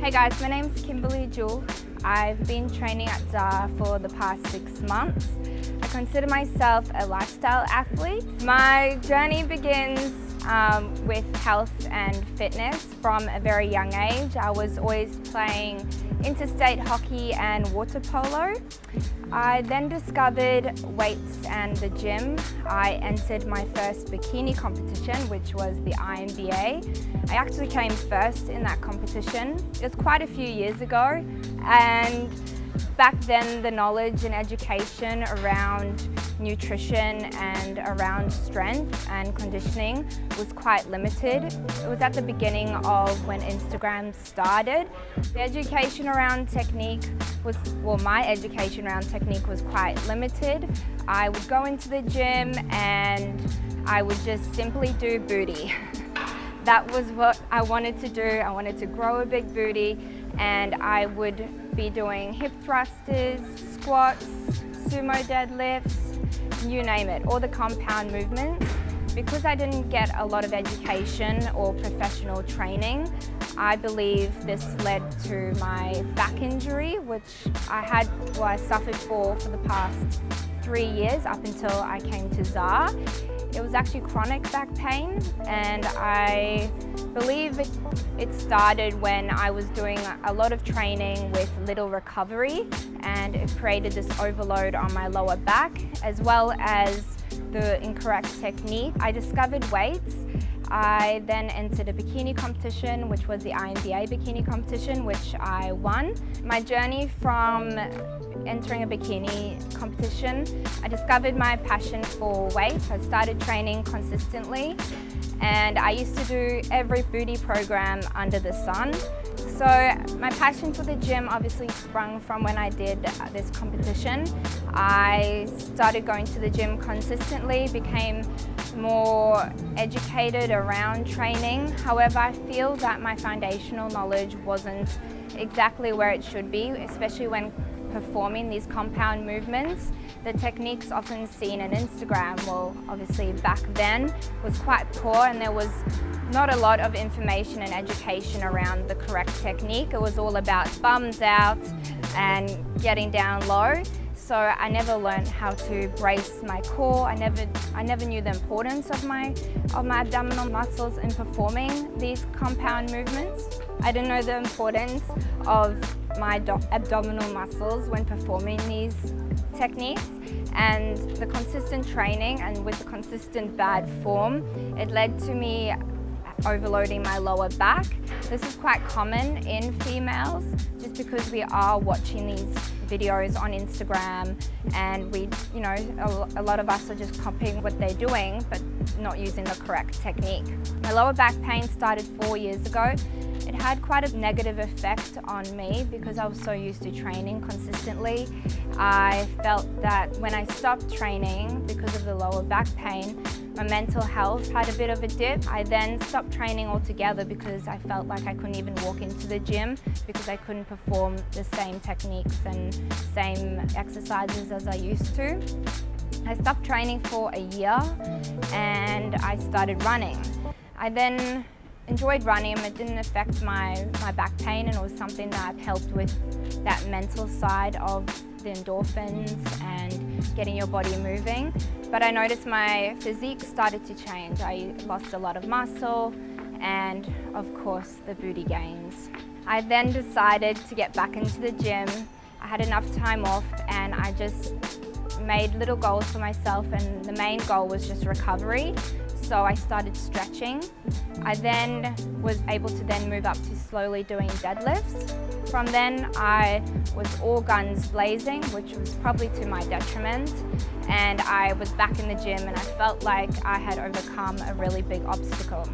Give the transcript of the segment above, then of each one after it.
Hey guys, my name's Kimberley Jewell. I've been training at ZAR for the past 6 months. I consider myself a lifestyle athlete. My journey begins with health and fitness from a very young age. I was always playing interstate hockey and water polo. I then discovered weights and the gym. I entered my first bikini competition, which was the INBA. I actually came first in that competition. It was quite a few years ago, and back then the knowledge and education around nutrition and around strength and conditioning was quite limited. It was at the beginning of when Instagram started. The education around technique was, my education around technique was quite limited. I would go into the gym and I would just simply do booty. That was what I wanted to do. I wanted to grow a big booty, and I would be doing hip thrusters, squats, sumo deadlifts, you name it, all the compound movements. Because I didn't get a lot of education or professional training, I believe this led to my back injury, which I suffered for the past 3 years up until I came to ZAR. It was actually chronic back pain, and I believe it started when I was doing a lot of training with little recovery, and it created this overload on my lower back, as well as the incorrect technique. I discovered weights. I then entered a bikini competition, which was the INBA bikini competition, which I won. My journey from entering a bikini competition, I discovered my passion for weights. I started training consistently, and I used to do every booty program under the sun. So my passion for the gym obviously sprung from when I did this competition. I started going to the gym consistently, became more educated around training. However, I feel that my foundational knowledge wasn't exactly where it should be, especially when performing these compound movements. The techniques often seen on Instagram, well, obviously back then, was quite poor, and there was not a lot of information and education around the correct technique. It was all about bums out and getting down low. So I never learned how to brace my core. I never knew the importance of my abdominal muscles in performing these compound movements. I didn't know the importance of my abdominal muscles when performing these techniques, and the consistent training and with the consistent bad form, it led to me overloading my lower back. This is quite common in females just because we are watching these videos on Instagram, and a lot of us are just copying what they're doing but not using the correct technique. My lower back pain started 4 years ago. It had quite a negative effect on me because I was so used to training consistently. I felt that when I stopped training because of the lower back pain, my mental health had a bit of a dip. I then stopped training altogether because I felt like I couldn't even walk into the gym because I couldn't perform the same techniques and same exercises as I used to. I stopped training for a year and I started running. I then enjoyed running. It didn't affect my back pain, and it was something that I've helped with that mental side of the endorphins and getting your body moving. But I noticed my physique started to change. I lost a lot of muscle and of course the booty gains. I then decided to get back into the gym. I had enough time off and I just made little goals for myself, and the main goal was just recovery. So I started stretching. I then was able to then move up to slowly doing deadlifts. From then I was all guns blazing, which was probably to my detriment. And I was back in the gym and I felt like I had overcome a really big obstacle.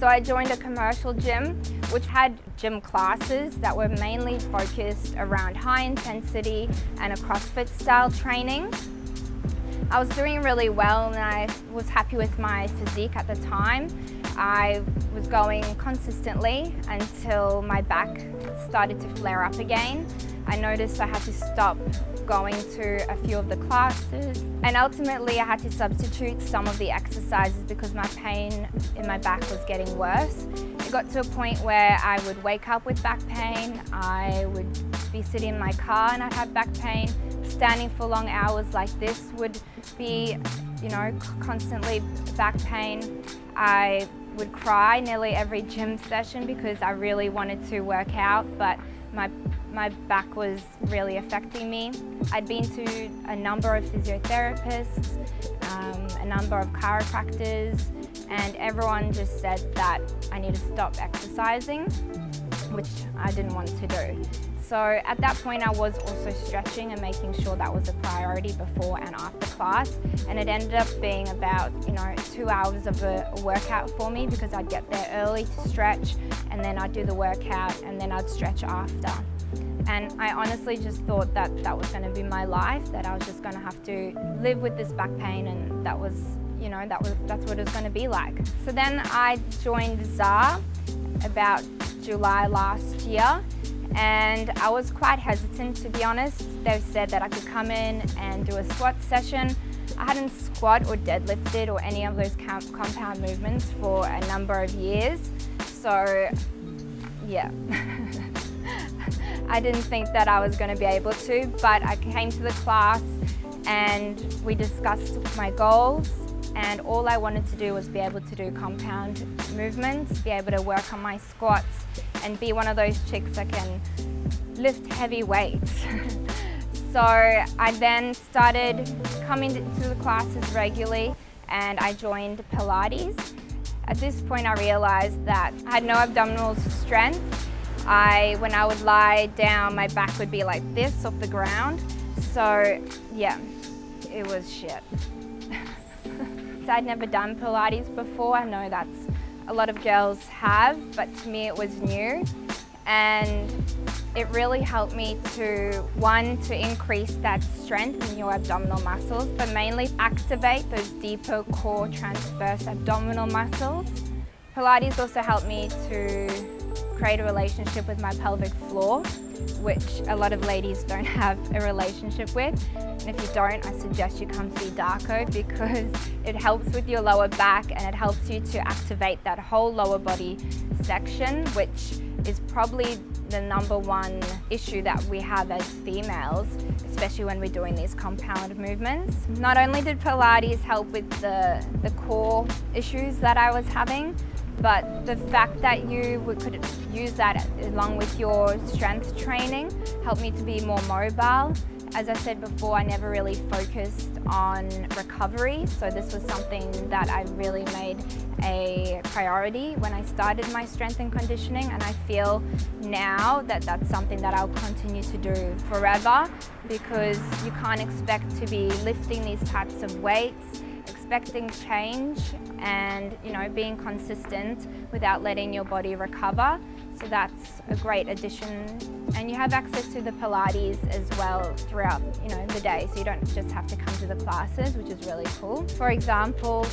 So I joined a commercial gym which had gym classes that were mainly focused around high intensity and a CrossFit style training. I was doing really well and I was happy with my physique at the time. I was going consistently until my back started to flare up again. I noticed I had to stop going to a few of the classes, and ultimately I had to substitute some of the exercises because my pain in my back was getting worse. It got to a point where I would wake up with back pain, I would be sitting in my car and I'd have back pain. Standing for long hours like this would be, constantly back pain. I would cry nearly every gym session because I really wanted to work out, but my back was really affecting me. I'd been to a number of physiotherapists, a number of chiropractors, and everyone just said that I need to stop exercising, which I didn't want to do. So at that point I was also stretching and making sure that was a priority before and after class, and it ended up being about 2 hours of a workout for me because I'd get there early to stretch and then I'd do the workout and then I'd stretch after. And I honestly just thought that that was going to be my life, that I was just going to have to live with this back pain, and that was, that's what it was going to be like. So then I joined ZAR about July last year, and I was quite hesitant, to be honest. They said that I could come in and do a squat session. I hadn't squat or deadlifted or any of those compound movements for a number of years, so yeah. I didn't think that I was going to be able to, but I came to the class and we discussed my goals, and all I wanted to do was be able to do compound movements, be able to work on my squats and be one of those chicks that can lift heavy weights. So I then started coming to the classes regularly and I joined Pilates. At this point I realized that I had no abdominal strength. When I would lie down, my back would be like this off the ground. So yeah, it was shit. So I'd never done Pilates before. I know that's a lot of girls have, but to me it was new. And it really helped me to increase that strength in your abdominal muscles, but mainly activate those deeper core transverse abdominal muscles. Pilates also helped me to create a relationship with my pelvic floor, which a lot of ladies don't have a relationship with. And if you don't, I suggest you come see Darko because it helps with your lower back and it helps you to activate that whole lower body section, which is probably the #1 issue that we have as females, especially when we're doing these compound movements. Not only did Pilates help with the core issues that I was having, but the fact that you could use that along with your strength training helped me to be more mobile. As I said before, I never really focused on recovery, so this was something that I really made a priority when I started my strength and conditioning, and I feel now that that's something that I'll continue to do forever, because you can't expect to be lifting these types of weights, expecting change and being consistent without letting your body recover. So that's a great addition, and you have access to the Pilates as well throughout the day, so you don't just have to come to the classes, which is really cool. For example,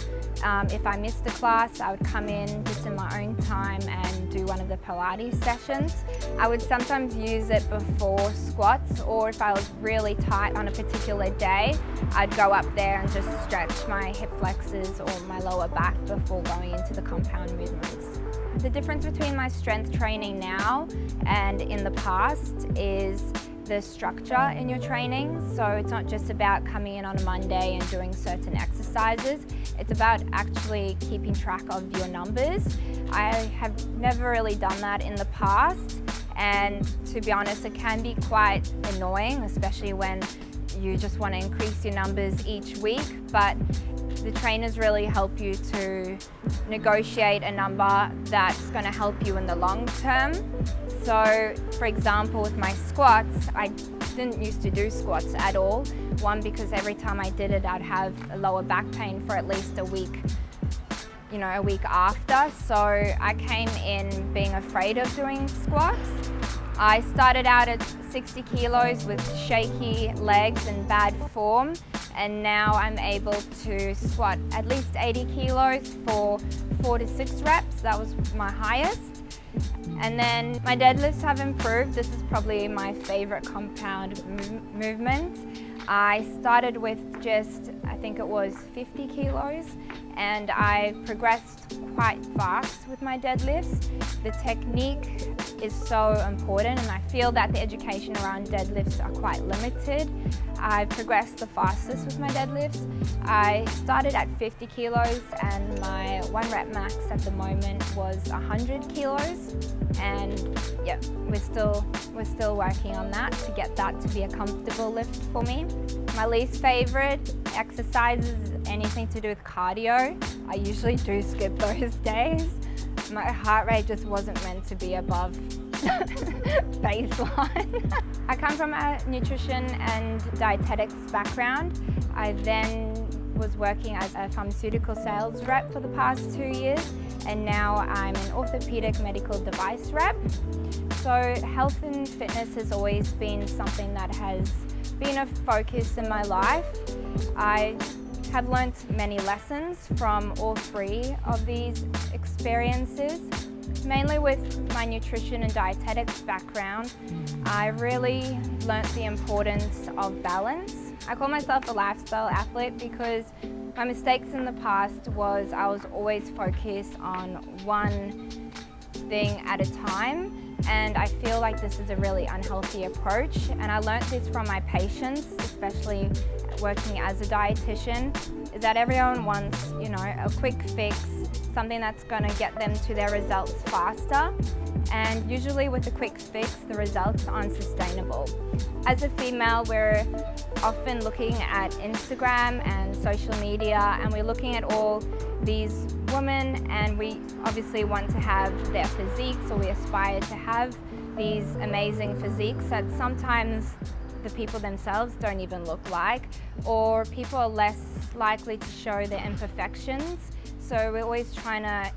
if I missed a class, I would come in just in my own time and do one of the Pilates sessions. I would sometimes use it before squats, or if I was really tight on a particular day, I'd go up there and just stretch my hip flexors or my lower back before going into the compound movements. The difference between my strength training now and in the past is the structure in your training. So it's not just about coming in on a Monday and doing certain exercises. It's about actually keeping track of your numbers. I have never really done that in the past, and to be honest, it can be quite annoying, especially when you just want to increase your numbers each week, but the trainers really help you to negotiate a number that's going to help you in the long term. So, for example, with my squats, I didn't used to do squats at all. One, because every time I did it, I'd have a lower back pain for at least a week, a week after. So I came in being afraid of doing squats. I started out at 60 kilos with shaky legs and bad form, and now I'm able to squat at least 80 kilos for 4 to 6 reps. That was my highest. And then my deadlifts have improved. This is probably my favorite compound movement. I started with just, I think it was 50 kilos, and I progressed quite fast with my deadlifts. The technique is so important, and I feel that the education around deadlifts are quite limited. I progressed the fastest with my deadlifts. I started at 50 kilos and my 1 rep max at the moment was 100 kilos. And yeah, we're still working on that to get that to be a comfortable lift for me. My least favorite exercise is anything to do with cardio. I usually do skip those days. My heart rate just wasn't meant to be above baseline. I come from a nutrition and dietetics background. I then was working as a pharmaceutical sales rep for the past 2 years, and now I'm an orthopedic medical device rep. So health and fitness has always been something that has been a focus in my life. I have learned many lessons from all 3 of these experiences. Mainly with my nutrition and dietetics background, I really learnt the importance of balance. I call myself a lifestyle athlete because my mistakes in the past was I was always focused on one thing at a time, and I feel like this is a really unhealthy approach. And I learnt this from my patients, especially working as a dietitian, is that everyone wants, a quick fix, something that's going to get them to their results faster. And usually with a quick fix, the results aren't sustainable. As a female, we're often looking at Instagram and social media, and we're looking at all these women, and we obviously want to have their physiques, or we aspire to have these amazing physiques that sometimes the people themselves don't even look like, or people are less likely to show their imperfections. So we're always trying to,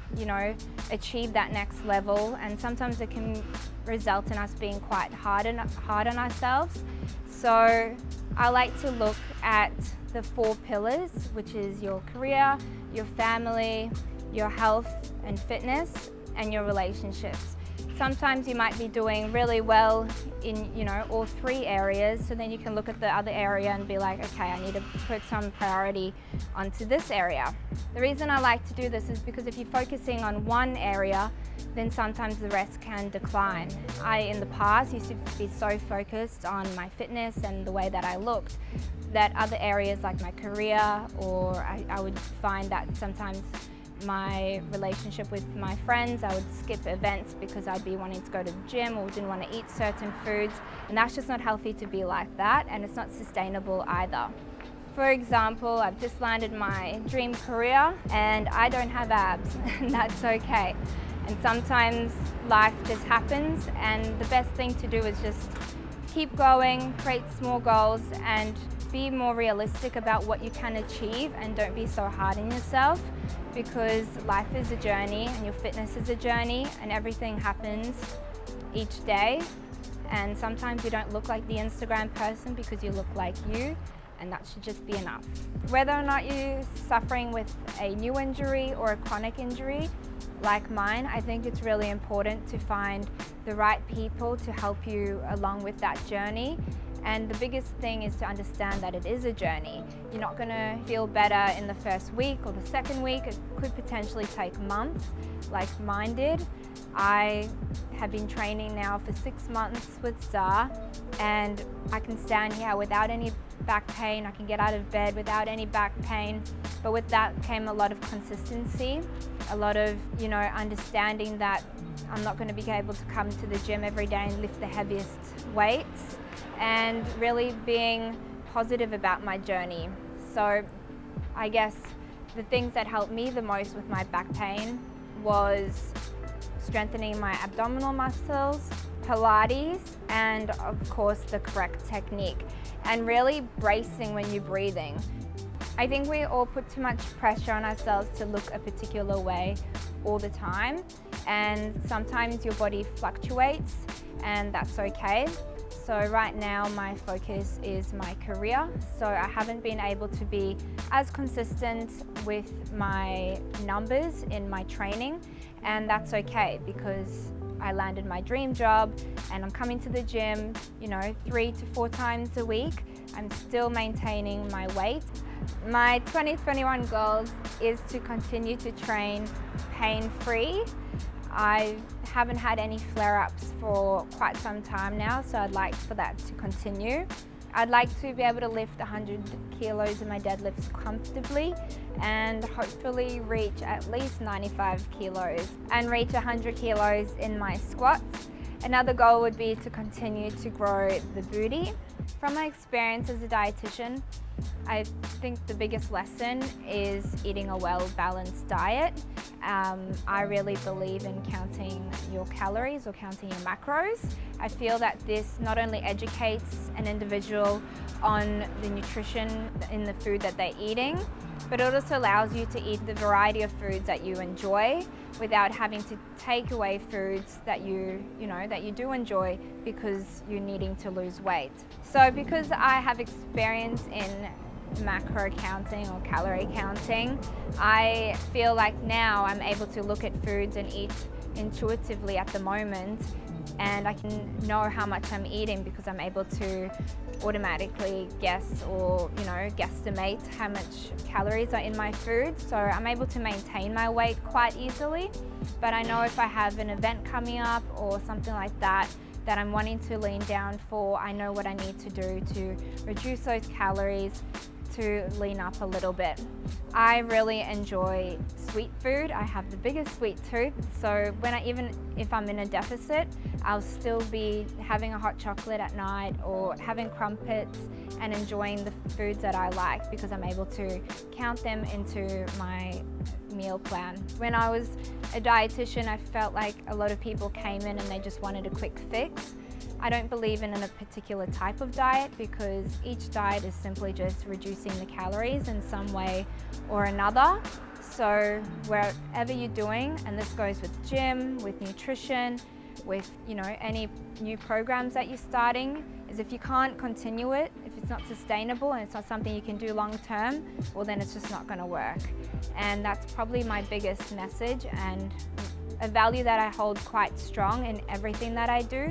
achieve that next level, and sometimes it can result in us being quite hard on ourselves. So I like to look at the 4 pillars, which is your career, your family, your health and fitness, and your relationships. Sometimes you might be doing really well in, all 3 areas, so then you can look at the other area and be like, okay, I need to put some priority onto this area. The reason I like to do this is because if you're focusing on one area, then sometimes the rest can decline. I, in the past, used to be so focused on my fitness and the way that I looked, that other areas like my career, or I would find that sometimes my relationship with my friends, I would skip events because I'd be wanting to go to the gym or didn't want to eat certain foods, and that's just not healthy to be like that, and it's not sustainable either. For example, I've just landed my dream career and I don't have abs, and that's okay. And sometimes life just happens, and the best thing to do is just keep going, create small goals, and be more realistic about what you can achieve, and don't be so hard on yourself, because life is a journey and your fitness is a journey, and everything happens each day. And sometimes you don't look like the Instagram person because you look like you, and that should just be enough. Whether or not you're suffering with a new injury or a chronic injury like mine, I think it's really important to find the right people to help you along with that journey. And the biggest thing is to understand that it is a journey. You're not going to feel better in the first week or the second week. It could potentially take months, like mine did. I have been training now for 6 months with ZAR, and I can stand here without any back pain. I can get out of bed without any back pain. But with that came a lot of consistency, a lot of, understanding that I'm not going to be able to come to the gym every day and lift the heaviest weights, and really being positive about my journey. So I guess the things that helped me the most with my back pain was strengthening my abdominal muscles, Pilates, and of course the correct technique, and really bracing when you're breathing. I think we all put too much pressure on ourselves to look a particular way all the time, and sometimes your body fluctuates, and that's okay. So right now my focus is my career, so I haven't been able to be as consistent with my numbers in my training, and that's okay, because I landed my dream job and I'm coming to the gym, 3 to 4 times a week. I'm still maintaining my weight. My 2021 goals is to continue to train pain-free. I haven't had any flare-ups for quite some time now, so I'd like for that to continue. I'd like to be able to lift 100 kilos in my deadlifts comfortably and hopefully reach at least 95 kilos and reach 100 kilos in my squats. Another goal would be to continue to grow the booty. From my experience as a dietitian, I think the biggest lesson is eating a well-balanced diet. I really believe in counting your calories or counting your macros. I feel that this not only educates an individual on the nutrition in the food that they're eating, but it also allows you to eat the variety of foods that you enjoy without having to take away foods that you do enjoy because you're needing to lose weight. So because I have experience in macro counting or calorie counting, I feel like now I'm able to look at foods and eat intuitively at the moment, and I can know how much I'm eating because I'm able to automatically guess or guesstimate how much calories are in my food. So I'm able to maintain my weight quite easily, but I know if I have an event coming up or something like that I'm wanting to lean down for, I know what I need to do to reduce those calories to lean up a little bit. I really enjoy sweet food. I have the biggest sweet tooth, so even if I'm in a deficit, I'll still be having a hot chocolate at night or having crumpets and enjoying the foods that I like because I'm able to count them into my meal plan. When I was a dietitian, I felt like a lot of people came in and they just wanted a quick fix. I don't believe in a particular type of diet because each diet is simply just reducing the calories in some way or another. So wherever you're doing, and this goes with gym, with nutrition, with any new programs that you're starting, is if you can't continue it, if it's not sustainable and it's not something you can do long term, well then it's just not going to work. And that's probably my biggest message, and a value that I hold quite strong in everything that I do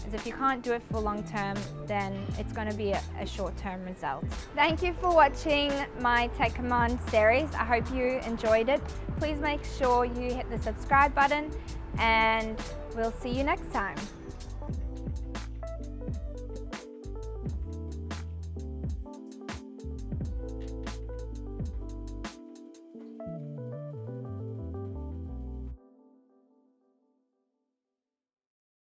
is if you can't do it for long term, then it's going to be a short term result. Thank you for watching my Take Command series. I hope you enjoyed it. Please make sure you hit the subscribe button and we'll see you next time.